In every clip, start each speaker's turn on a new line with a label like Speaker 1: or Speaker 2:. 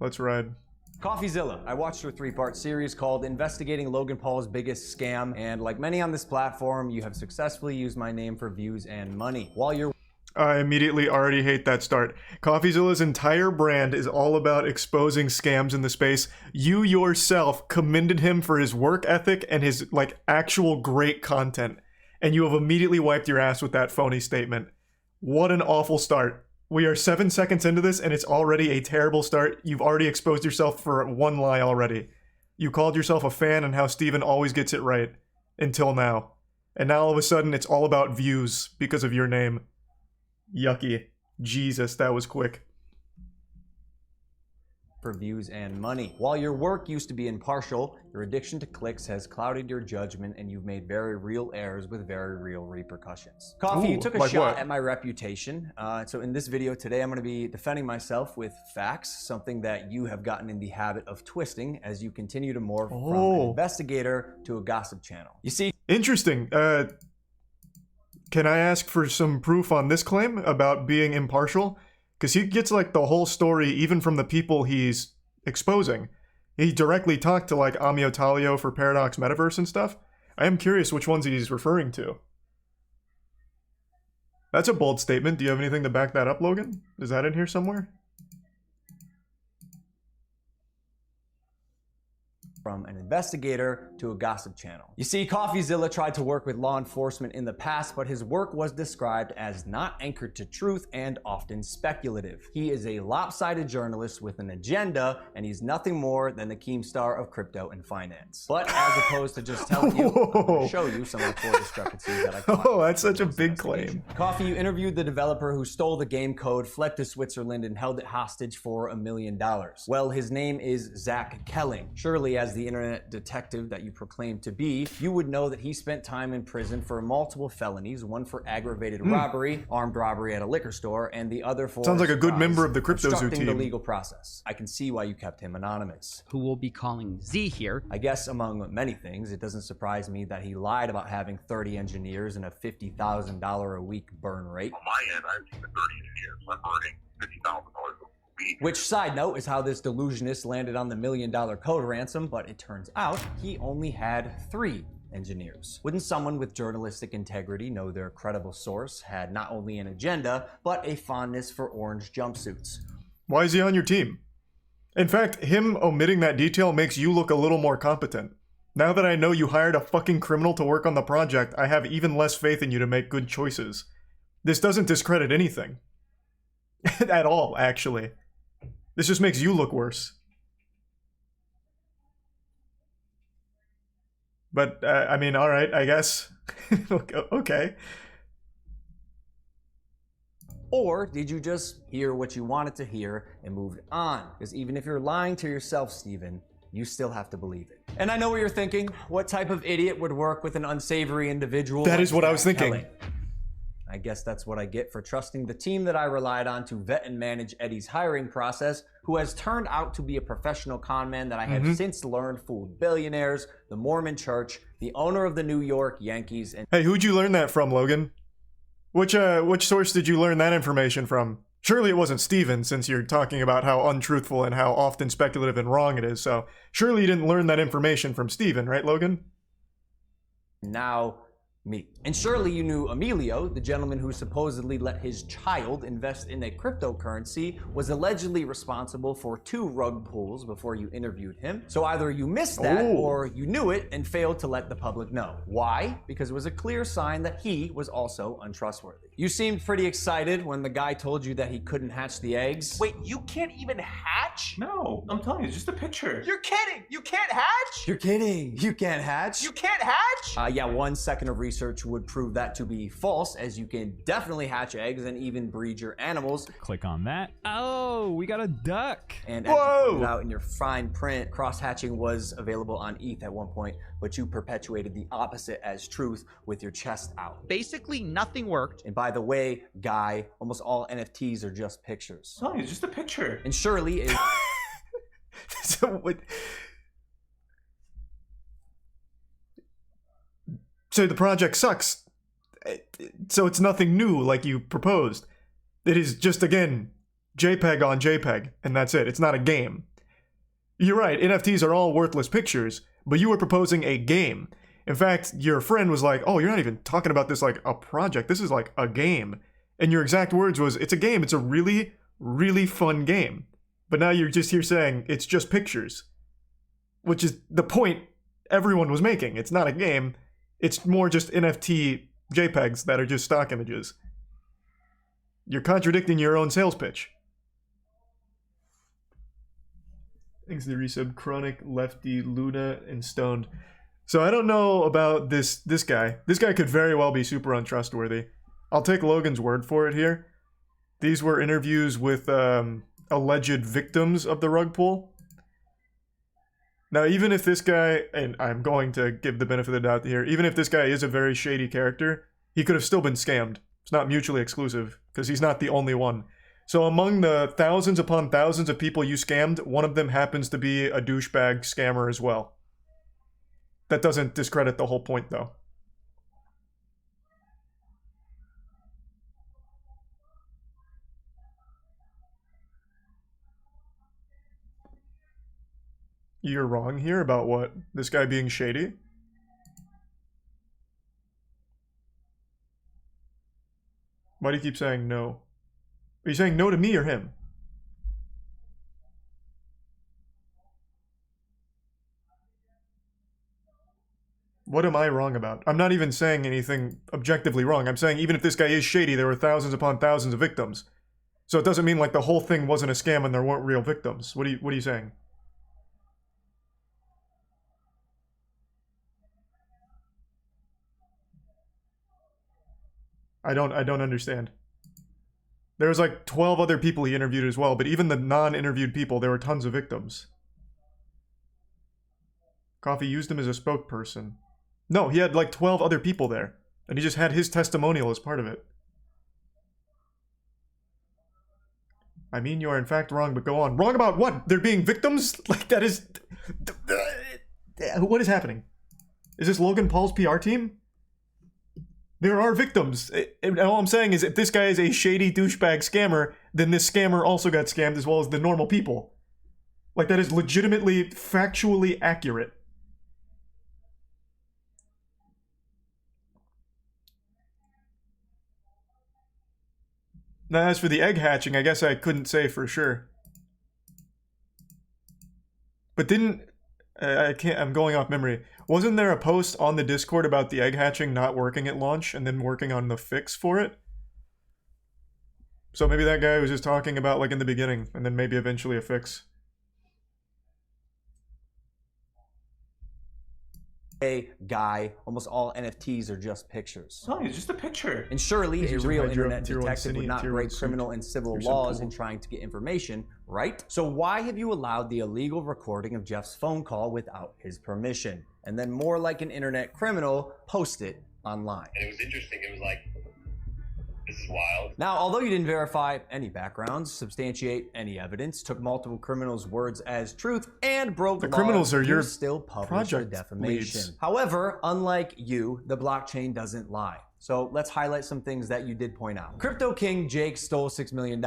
Speaker 1: Let's ride.
Speaker 2: Coffeezilla. I watched your 3-part series called Investigating Logan Paul's Biggest Scam, and like many on this platform, you have successfully used my name for views and money. While you're
Speaker 1: I immediately already hate that start. Coffeezilla's entire brand is all about exposing scams in the space. You yourself commended him for his work ethic and his, like, actual great content. And you have immediately wiped your ass with that phony statement. What an awful start. We are 7 seconds into this and it's already a terrible start. You've already exposed yourself for one lie already. You called yourself a fan and how Steven always gets it right. Until now. And now all of a sudden it's all about views because of your name. Yucky. Jesus, that was quick.
Speaker 2: for views and money. While your work used to be impartial, your addiction to clicks has clouded your judgment and you've made very real errors with very real repercussions. Coffee, you took a shot at my reputation. So in this video today, I'm going to be defending myself with facts, something that you have gotten in the habit of twisting as you continue to morph from an investigator to a gossip channel. You see...
Speaker 1: Interesting. Can I ask for some proof on this claim about being impartial? Because he gets like the whole story even from the people he's exposing. He directly talked to like Amio Talio for Paradox Metaverse and stuff. I am curious which ones he's referring to. That's a bold statement. Do you have anything to back that up, Logan? Is that in here somewhere?
Speaker 2: From an investigator to a gossip channel. You see, Coffeezilla tried to work with law enforcement in the past, but his work was described as not anchored to truth and often speculative. He is a lopsided journalist with an agenda, and he's nothing more than the Keemstar of crypto and finance. But as opposed to just telling you, I'm going to show you some of the core discrepancies that I caught.
Speaker 1: Oh, that's such a big claim.
Speaker 2: Coffee, you interviewed the developer who stole the game code, fled to Switzerland, and held it hostage for $1 million. Well, his name is Zach Kelling. Surely, as the internet detective that you proclaim to be, you would know that he spent time in prison for multiple felonies, one for aggravated robbery, armed robbery at a liquor store, and the other for
Speaker 1: sounds like a good member of the Crypto Zoo
Speaker 2: obstructing
Speaker 1: team.
Speaker 2: the legal process. I can see why you kept him anonymous.
Speaker 3: Who we'll be calling Z here.
Speaker 2: I guess among many things, it doesnn't surprise me that he lied about having 30 engineers and a $50,000 a week burn rate.
Speaker 4: On my end, I have 30 engineers. I'm burning $50,000 a week.
Speaker 2: Which, side note, is how this delusionist landed on the $1 million code ransom, but it turns out he only had 3 engineers. Wouldn't someone with journalistic integrity know their credible source had not only an agenda, but a fondness for orange jumpsuits?
Speaker 1: Why is he on your team? In fact, him omitting that detail makes you look a little more competent. Now that I know you hired a fucking criminal to work on the project, I have even less faith in you to make good choices. This doesn't discredit anything. At all, actually. This just makes you look worse. But, I mean, alright, I guess. Okay.
Speaker 2: Or did you just hear what you wanted to hear and moved on? Because even if you're lying to yourself, Steven, you still have to believe it. And I know what you're thinking. What type of idiot would work with an unsavory individual?
Speaker 1: That is what I was thinking.
Speaker 2: Kelly? I guess that's what I get for trusting the team that I relied on to vet and manage Eddie's hiring process, who has turned out to be a professional con man that I have since learned fooled billionaires, the Mormon Church, the owner of the New York Yankees, and...
Speaker 1: Hey, who'd you learn that from, Logan? Which source did you learn that information from? Surely it wasn't Steven, since you're talking about how untruthful and how often speculative and wrong it is, so surely you didn't learn that information from Steven, right, Logan?
Speaker 2: Now... me. And surely you knew Emilio, the gentleman who supposedly let his child invest in a cryptocurrency, was allegedly responsible for 2 rug pulls before you interviewed him. So either you missed that or you knew it and failed to let the public know. Why? Because it was a clear sign that he was also untrustworthy. You seemed pretty excited when the guy told you that he couldn't hatch the eggs.
Speaker 5: Wait, you can't even hatch?
Speaker 6: No, I'm telling you, it's just a picture.
Speaker 5: You're kidding! You can't hatch?
Speaker 2: You're kidding. You can't hatch?
Speaker 5: You can't hatch?
Speaker 2: Yeah, 1 second of research would prove that to be false, as you can definitely hatch eggs and even breed your animals.
Speaker 7: Click on that. Oh, we got a duck.
Speaker 2: And as you pointed out in your fine print, cross-hatching was available on ETH at one point, but you perpetuated the opposite as truth with your chest out.
Speaker 3: Basically, nothing worked.
Speaker 2: And by the way, Guy, almost all NFTs are just pictures.
Speaker 6: No, it's just a picture.
Speaker 2: And surely is...
Speaker 1: So the project sucks. So it's nothing new like you proposed. It is just, again, JPEG on JPEG, and that's it. It's not a game. You're right, NFTs are all worthless pictures, but you were proposing a game. In fact, your friend was like, oh, you're not even talking about this like a project. This is like a game. And your exact words was, it's a game. It's a really, really fun game. But now you're just here saying it's just pictures, which is the point everyone was making. It's not a game. It's more just NFT JPEGs that are just stock images. You're contradicting your own sales pitch. Thanks to the resub, Chronic, Lefty, Luna, and Stoned. So I don't know about this guy. This guy could very well be super untrustworthy. I'll take Logan's word for it here. These were interviews with alleged victims of the rug pull. Now, even if this guy, and I'm going to give the benefit of the doubt here, even if this guy is a very shady character, he could have still been scammed. It's not mutually exclusive, because he's not the only one. So among the thousands upon thousands of people you scammed, one of them happens to be a douchebag scammer as well. That doesn't discredit the whole point, though. You're wrong here about what? This guy being shady? Why do you keep saying no? Are you saying no to me or him? What am I wrong about? I'm not even saying anything objectively wrong. I'm saying even if this guy is shady, there were thousands upon thousands of victims. So it doesn't mean like the whole thing wasn't a scam and there weren't real victims. What are you saying? I don't understand. There was like 12 other people he interviewed as well, but even the non-interviewed people, there were tons of victims. Coffee used him as a spokesperson. No, he had like 12 other people there, and he just had his testimonial as part of it. I mean, you are in fact wrong, but go on. Wrong about what? There being victims? Like, that is... What is happening? Is this Logan Paul's PR team? There are victims. And all I'm saying is if this guy is a shady douchebag scammer, then this scammer also got scammed as well as the normal people. Like, that is legitimately, factually accurate. Now, as for the egg hatching, I guess I couldn't say for sure. But didn't... I'm going off memory. Wasn't there a post on the Discord about the egg hatching not working at launch and then working on the fix for it? So maybe that guy was just talking about like in the beginning and then maybe eventually a fix.
Speaker 2: A guy, almost all NFTs are just pictures.
Speaker 6: No, it's just a picture.
Speaker 2: And surely a
Speaker 1: using
Speaker 2: real
Speaker 1: Hydro,
Speaker 2: internet
Speaker 1: Tier 1
Speaker 2: detective
Speaker 1: Cine,
Speaker 2: would not
Speaker 1: Tier 1
Speaker 2: break
Speaker 1: Suit,
Speaker 2: criminal and civil
Speaker 1: Tier 1
Speaker 2: laws in
Speaker 1: Pool.
Speaker 2: trying to get information, right? So why have you allowed the illegal recording of Jeff's phone call without his permission? And then more like an internet criminal, post it online.
Speaker 4: And it was interesting. It was like, this is wild.
Speaker 2: Now, although you didn't verify any backgrounds, substantiate any evidence, took multiple criminals' words as truth, and broke
Speaker 1: The
Speaker 2: laws,
Speaker 1: criminals are
Speaker 2: you
Speaker 1: your
Speaker 2: still publish the
Speaker 1: project
Speaker 2: defamation.
Speaker 1: leads.
Speaker 2: However, unlike you, the blockchain doesn't lie. So let's highlight some things that you did point out. Crypto King Jake stole $6 million.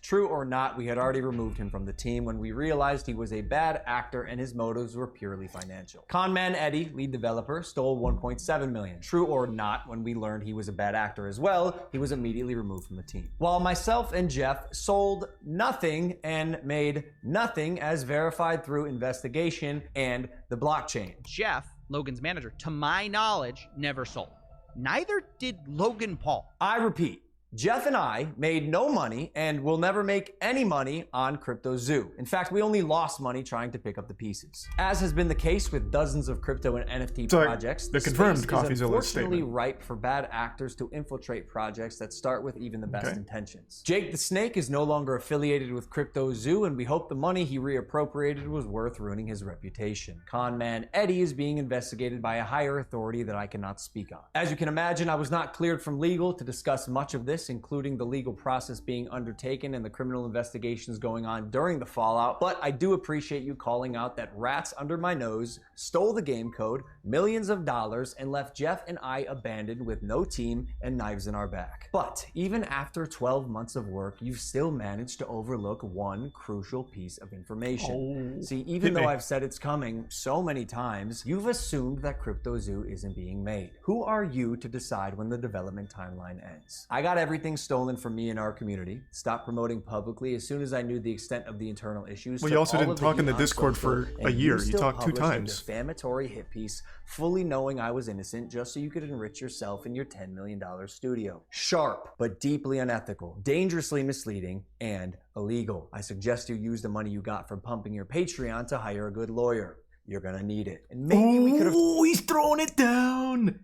Speaker 2: True or not, we had already removed him from the team when we realized he was a bad actor and his motives were purely financial. Conman Eddie, lead developer, stole $1.7 million. True or not, when we learned he was a bad actor as well, he was immediately removed from the team. While myself and Jeff sold nothing and made nothing as verified through investigation and the blockchain.
Speaker 3: Jeff, Logan's manager, to my knowledge, never sold. Neither did Logan Paul.
Speaker 2: I repeat, Jeff and I made no money and will never make any money on Crypto Zoo. In fact, we only lost money trying to pick up the pieces. As has been the case with dozens of crypto and NFT
Speaker 1: So,
Speaker 2: projects,
Speaker 1: the
Speaker 2: space
Speaker 1: confirmed
Speaker 2: is
Speaker 1: Coffeezilla
Speaker 2: unfortunately
Speaker 1: statement.
Speaker 2: ripe for bad actors to infiltrate projects that start with even the best
Speaker 1: Okay.
Speaker 2: intentions. Jake the Snake is no longer affiliated with Crypto Zoo, and we hope the money he reappropriated was worth ruining his reputation. Conman Eddie is being investigated by a higher authority that I cannot speak on. As you can imagine, I was not cleared from legal to discuss much of this this, including the legal process being undertaken and the criminal investigations going on during the fallout, but I do appreciate you calling out that rats under my nose stole the game code, millions of dollars, and left Jeff and I abandoned with no team and knives in our back. But even after 12 months of work, you've still managed to overlook one crucial piece of information. See, even though I've said it's coming so many times, you've assumed that CryptoZoo isn't being made. Who are you to decide when the development timeline ends? I got everything stolen from me in our community, stopped promoting publicly as soon as I knew the extent of the internal issues.
Speaker 1: Well, you also didn't talk in the Discord for a year. You talked 2 times.
Speaker 2: A defamatory hit piece, fully knowing I was innocent, just so you could enrich yourself in your $10 million studio. Sharp, but deeply unethical, dangerously misleading, and illegal. I suggest you use the money you got from pumping your Patreon to hire a good lawyer. You're gonna need it. And maybe we could have.
Speaker 1: Oh, he's throwing it down.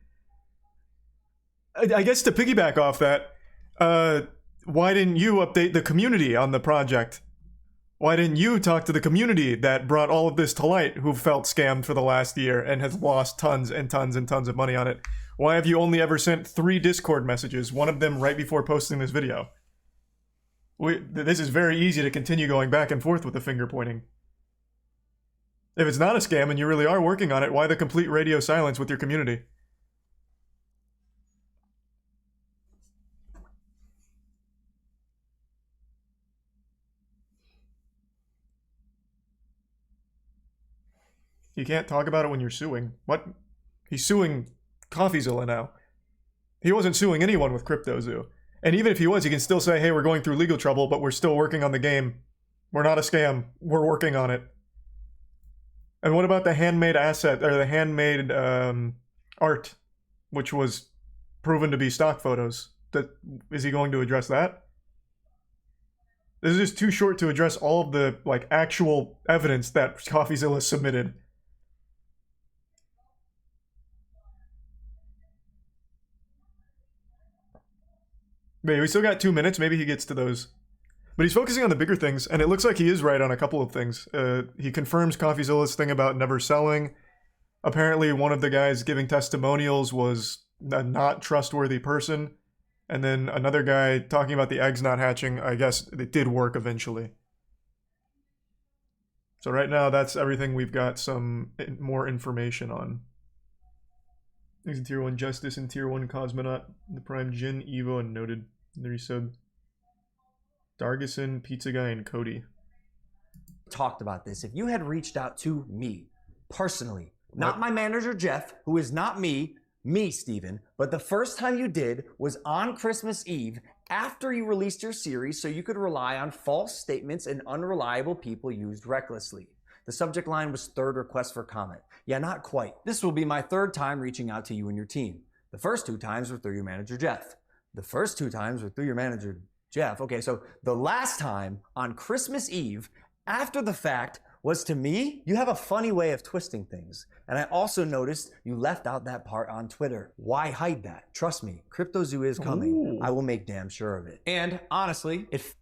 Speaker 1: I guess to piggyback off that, why didn't you update the community on the project? Why didn't you talk to the community that brought all of this to light, who felt scammed for the last year and has lost tons and tons and tons of money on it? Why have you only ever sent 3 Discord messages, one of them right before posting this video? This is very easy to continue going back and forth with the finger pointing. If it's not a scam and you really are working on it, why the complete radio silence with your community? You can't talk about it when you're suing. What? He's suing Coffeezilla now. He wasn't suing anyone with CryptoZoo. And even if he was, he can still say, hey, we're going through legal trouble, but we're still working on the game. We're not a scam. We're working on it. And what about the handmade asset, or the handmade art, which was proven to be stock photos? Is he going to address that? This is just too short to address all of the actual evidence that Coffeezilla submitted. Maybe we still got 2 minutes. Maybe he gets to those. But he's focusing on the bigger things, and it looks like he is right on a couple of things. He confirms Coffeezilla's thing about never selling. Apparently, one of the guys giving testimonials was a not trustworthy person. And then another guy talking about the eggs not hatching. I guess it did work eventually. So right now, that's everything we've got some more information on. Thanks in Tier 1 Justice and Tier 1 Cosmonaut, the Prime Jin, Evo, and Noted. The resub. Dargison, Pizza Guy, and Cody.
Speaker 2: Talked about this. If you had reached out to me, personally, not my manager Jeff, who is not me, Steven, but the first time you did was on Christmas Eve after you released your series so you could rely on false statements and unreliable people used recklessly. The subject line was third request for comment. Yeah, not quite. This will be my 3rd time reaching out to you and your team. The first 2 times were through your manager Jeff. The first 2 times were through your manager Jeff. Okay, so the last time on Christmas Eve, after the fact, was to me. You have a funny way of twisting things. And I also noticed you left out that part on Twitter. Why hide that? Trust me, CryptoZoo is coming. Ooh. I will make damn sure of it. And honestly, it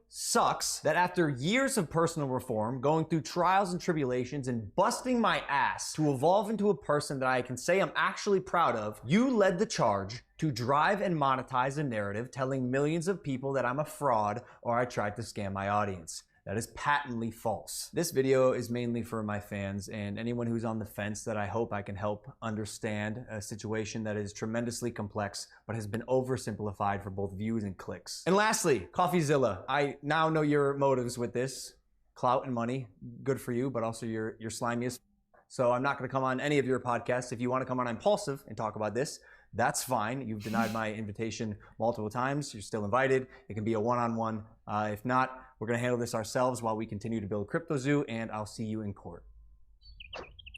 Speaker 2: sucks that after years of personal reform, going through trials and tribulations, and busting my ass to evolve into a person that I can say I'm actually proud of, you led the charge to drive and monetize a narrative telling millions of people that I'm a fraud or I tried to scam my audience. That is patently false. This video is mainly for my fans and anyone who's on the fence that I hope I can help understand a situation that is tremendously complex but has been oversimplified for both views and clicks. And lastly, Coffeezilla. I now know your motives with this. Clout and money, good for you, but also you're slimy as f. So I'm not gonna come on any of your podcasts. If you wanna come on Impulsive and talk about this, that's fine. You've denied my invitation multiple times. You're still invited. It can be a one-on-one. If not, we're going to handle this ourselves while we continue to build CryptoZoo, and I'll see you in court.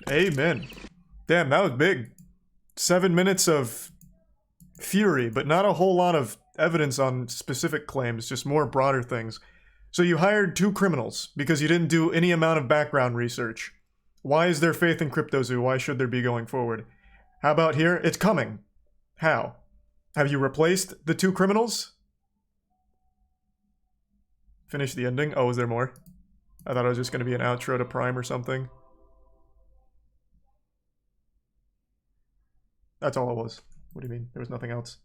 Speaker 1: Amen. Damn, that was big. 7 minutes of fury, but not a whole lot of evidence on specific claims, just more broader things. So you hired 2 criminals because you didn't do any amount of background research. Why is there faith in CryptoZoo? Why should there be going forward? How about here? It's coming. How? Have you replaced the 2 criminals? Finish the ending? Oh, is there more? I thought it was just going to be an outro to Prime or something. That's all it was. What do you mean? There was nothing else.